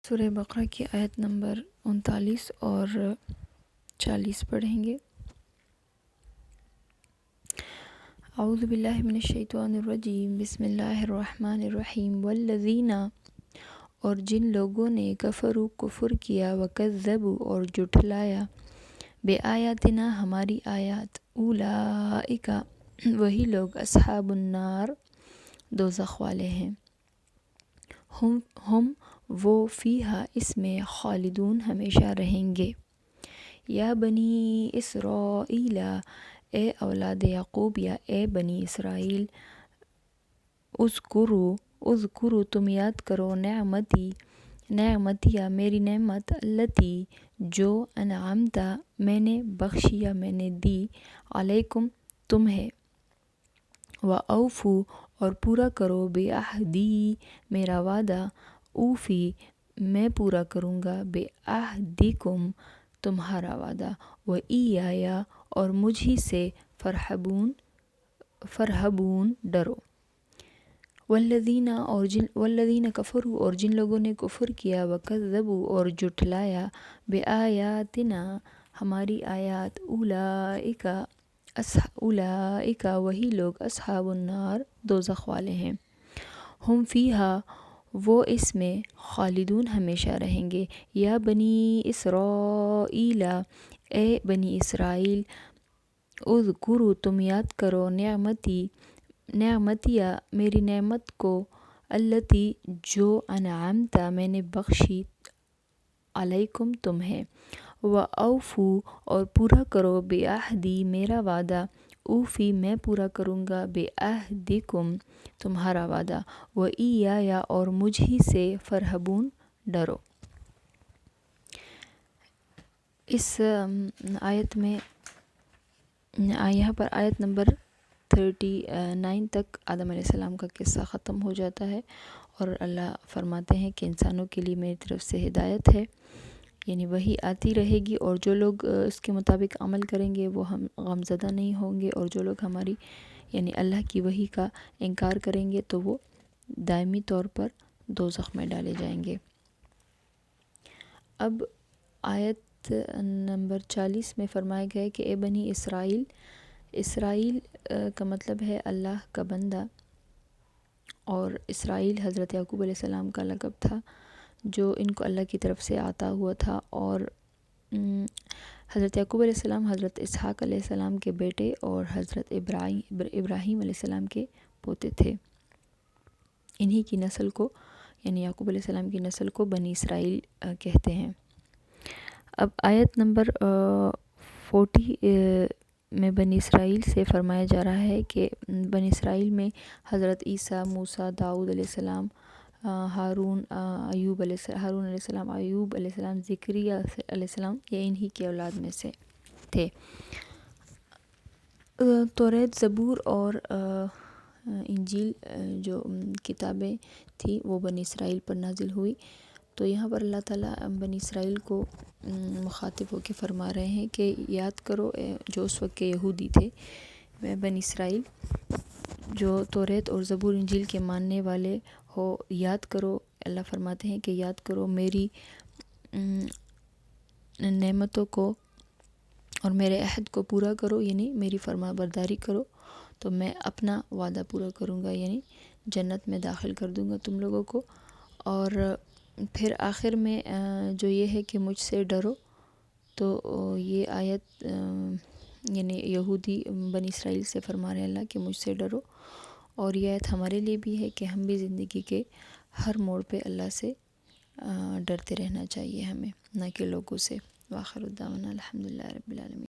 سورہ بقرہ کی آیت نمبر 39 اور 40 پڑھیں گے۔ اعوذ باللہ من الشیطان الرجیم، بسم اللہ الرحمن الرحیم۔ والذین، اور جن لوگوں نے کفروا، کفر کیا، وکذبوا، اور جھٹلایا، بآیاتنا، ہماری آیات، اولئک، وہی لوگ، اصحاب النار، دوزخ والے ہیں، ہم وہ، فیہا، اس میں، خالدون، ہمیشہ رہیں گے۔ یا بنی اسرائیل، اے اولاد یعقوب، یا اے بنی اسرائیل، اذکروا، تم یاد کرو، نعمتی، میری نعمت، التی، جو، انعمت، میں نے بخشی یا میں نے دی، علیکم، تمہیں، وَأَوْفُوا، اور پورا کرو، بعہدی، میرا وعدہ، اوفی، میں پورا کروں گا، بعہدکم، تمہارا وعدہ، وَإِيَّايَ، اور مجھ ہی سے، فرحبون، ڈرو۔ والذین کفروا، اور جن لوگوں نے کفر کیا، وکذبوا، اور جھٹلایا، بآیاتنا، ہماری آیات، اولئک، وہی لوگ، اصحاب النار، دوزخ والے ہیں، ہم فیہا، وہ اس میں، خالدون، ہمیشہ رہیں گے۔ یا بنی اسرائیل، اے بنی اسرائیل، اذکروا، تم یاد کرو، نعمتی، میری نعمت کو، التی، جو، انعمت، میں نے بخشی، علیکم، تمہیں، وَأَوْفُوا، اور پورا کرو، بعہدی، میرا وعدہ، اوفی، میں پورا کروں گا، بعہدکم، تمہارا وعدہ، وَإِيَّايَ، اور مجھ ہی سے، فرحبون، ڈرو۔ اس آیت میں، یہاں پر آیت نمبر 39 تک آدم علیہ السلام کا قصہ ختم ہو جاتا ہے، اور اللہ فرماتے ہیں کہ انسانوں کے لیے میری طرف سے ہدایت ہے، یعنی وحی آتی رہے گی، اور جو لوگ اس کے مطابق عمل کریں گے وہ ہم غمزدہ نہیں ہوں گے، اور جو لوگ ہماری یعنی اللہ کی وحی کا انکار کریں گے تو وہ دائمی طور پر دوزخ میں ڈالے جائیں گے۔ اب آیت نمبر 40 میں فرمایا گیا ہے کہ اے بنی اسرائیل، اسرائیل کا مطلب ہے اللہ کا بندہ، اور اسرائیل حضرت یعقوب علیہ السلام کا لقب تھا جو ان کو اللہ کی طرف سے عطا ہوا تھا، اور حضرت یعقوب علیہ السلام حضرت اسحاق علیہ السلام کے بیٹے اور حضرت ابراہیم علیہ السلام کے پوتے تھے۔ انہی کی نسل کو، یعنی یعقوب علیہ السلام کی نسل کو بنی اسرائیل کہتے ہیں۔ اب آیت نمبر 40 میں بنی اسرائیل سے فرمایا جا رہا ہے کہ بنی اسرائیل میں حضرت عیسیٰ، موسیٰ، داؤد علیہ السلام، ہارون علیہ السلام، ایوب علیہ السلام، زکریا علیہ السلام، یہ انہی کے اولاد میں سے تھے۔ توریت، زبور اور انجیل جو کتابیں تھیں وہ بنی اسرائیل پر نازل ہوئی، تو یہاں پر اللہ تعالیٰ بنی اسرائیل کو مخاطب ہو کے فرما رہے ہیں کہ یاد کرو، جو اس وقت کے یہودی تھے، بنی اسرائیل جو توریت اور زبور انجیل کے ماننے والے ہو، یاد کرو، اللہ فرماتے ہیں کہ یاد کرو میری نعمتوں کو اور میرے عہد کو پورا کرو، یعنی میری فرما برداری کرو، تو میں اپنا وعدہ پورا کروں گا، یعنی جنت میں داخل کر دوں گا تم لوگوں کو۔ اور پھر آخر میں جو یہ ہے کہ مجھ سے ڈرو، تو یہ آیت یعنی یہودی بنی اسرائیل سے فرما رہے اللہ کہ مجھ سے ڈرو، اور یہ آیت ہمارے لیے بھی ہے کہ ہم بھی زندگی کے ہر موڑ پہ اللہ سے ڈرتے رہنا چاہیے ہمیں، نہ کہ لوگوں سے۔ وآخر دعوانا الحمدللہ رب العالمین۔